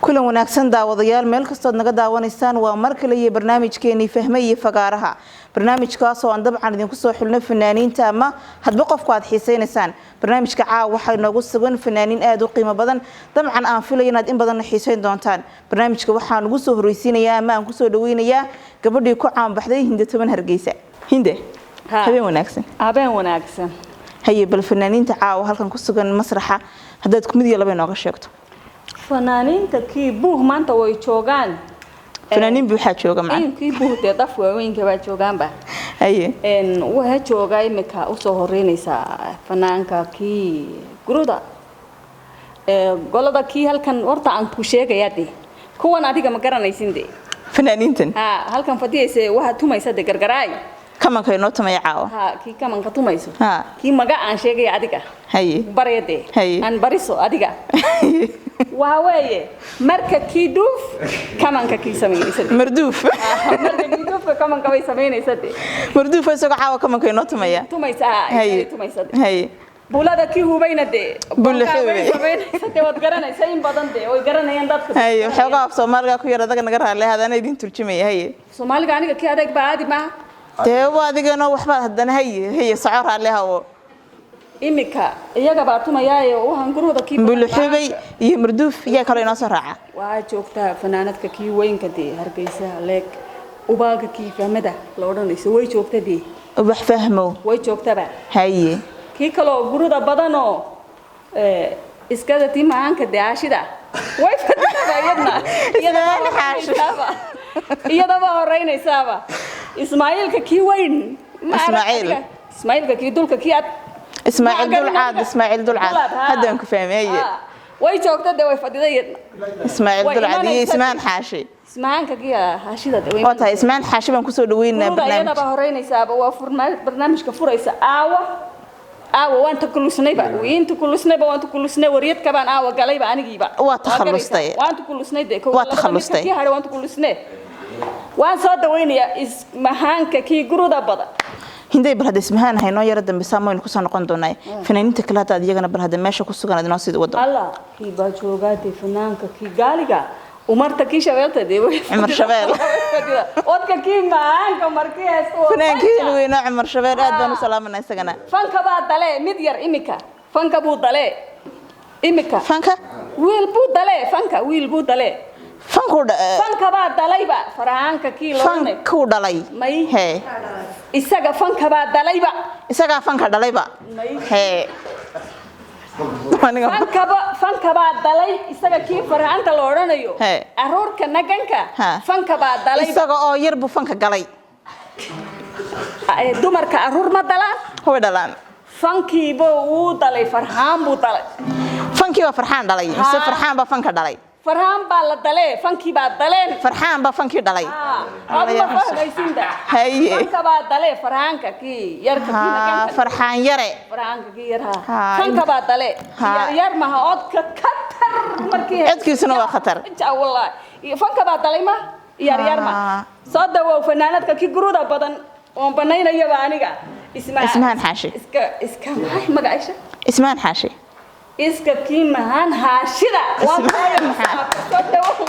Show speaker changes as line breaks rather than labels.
kulan wanaagsan daawadayaal meel kastood naga daawanaysaan waa mar kale iyo barnaamijkeeni fahmay iyo fagaaraha barnaamijkaas oo aan dabcan idinku soo xulno fanaaniinta ama hadba qofku aad xiiseynaysaan barnaamijka caawa waxa inoogu sugan fanaaniin aad u qiimo badan dabcan aan filayo inaad in badan xiiseyn doontaan barnaamijka waxaan ugu soo horeysiinayaa ama aan ku soo dhaweynayaa gabadhii ku caan baxday Hinde Toban Hargeysa Hinde habeen wanaagsan haye bal fanaaniinta caawa halkan ku sugan masraxa haddaad ku mid iyo laba inooga sheegto
fanaaniinta kii buuh maanta way joogaan
fanaaniin buuxa jooga macna
kii buuh de daf waaweynka baa joogaan ba
haye
waxa jooga imika u soo horeynaysa fanaanka kii guruda golada kii halkan horta aan ku sheegayade kuwan adiga ma garanaysin de
fanaaniintan
halkan fadiyayse waxa tumaysa de gargaraay
kamanka inoo tamay caawa
kii kamanka tumayso kii maga aan sheegay adiga
haye
bariyade aan bariso adiga waawaye marka kii duuf kamanka kii sameynaysa
marduuf
marka kii duufka kamanka way sameynaysa
marduuf isaga caawa kamanka inoo tamaya
tumaysa
haye
bulada kii hubayna de
bulxuubay
sameynaysa wad garanaysa in badan de way garanayaan dadka
haye waxoogaa af Soomaaliga ku yar adaga naga raali hadana idin turjumay haye
Soomaaliga aniga kii adag baadi ma
deewa adigana waxba hadana haye soco raali hawo
imika iyaga baa tumayaayo waxaan guruda kii
bulxuubay iyo marduuf iyaga kale inoo soo raaca
waa joogtaa fanaanadka kii weynka de Hargeysa leeg ubaaga kii fahmada la oranayso way joogtaa de
wax fahmo
way joogtaa
haye
kii kale gurada badanoo iskada timaanka daashida way fadhiyaan iyada ba horeynaysaaba Ismaaciilka kii weyn Ismaaciilka kii dulka kii
Ismaaciil Dulcaad hadaan ku fahmay
way joogtaa de way fadhiyaan
Ismaaciil Dulcaad iyo Ismaan Xaashi
ismaanka kii haashida de way
oo tahay Ismaan Xaashi baan ku soo dhaweynaa barnaamij
iyada ba horeynaysaaba waa barnaamijka furaysa waan takulusnayba wariyad ka baan aawa galayba anigiiba
waa takhalustay
waan takulusnay waan takulusnay waan soo dhaweynaya ismahanka kii guruda badan
Hinde bal hada ismahan hayno yar dambe saamoyn ku soo noqon doonay fanaaniinta kale hada iyagana bal hada meesha ku sugan adina sida wado
Allah kii baa joogaatay fanaanka kii gaaliga umarta kii shabeelta de
Umar Shabeel
odka kii maanka markii heesto
fanaankii weynaa Umar Shabeel aad baan u salaamanay isagana
fanka baa dale mid yar imika fanka buu dale imika
fanka wiil buu dale fanka baa dalayba faraanka kii loonay ku dhalay he
isaga fanka baa dalayba
isaga fanka dhalayba he
fanka baa dalay isaga kii faraanta la oranayo aroorka naganka fanka baa dalay
isaga oo yar buu fanka galay
dumarka aroor ma dalaan
way dhalaan
fankii buu dalay farhaan buu dalay
fankii waa farhaan dhalay mise farhaan baa fanka dhalay
farhaan baa la dalay fankii baa daleen
farhaan baa fankii dhalay
Allah fahmaysinda
haye
fanka baa dalay farhaanka kii yarka kii naganka
farhaan yare
farhaanka kii yar fanka baa dalay yar ma odka khatar markii
edkiisuna waa khatar
wallahi fanka baa dalay ma yar ma soo dhawow fanaanadka kii guruda badan oo banaynayo aniga
Ismaan Xaashi
iska magaciisa
Ismaan Xaashi
iska kii mahan haashida waa soo dhawow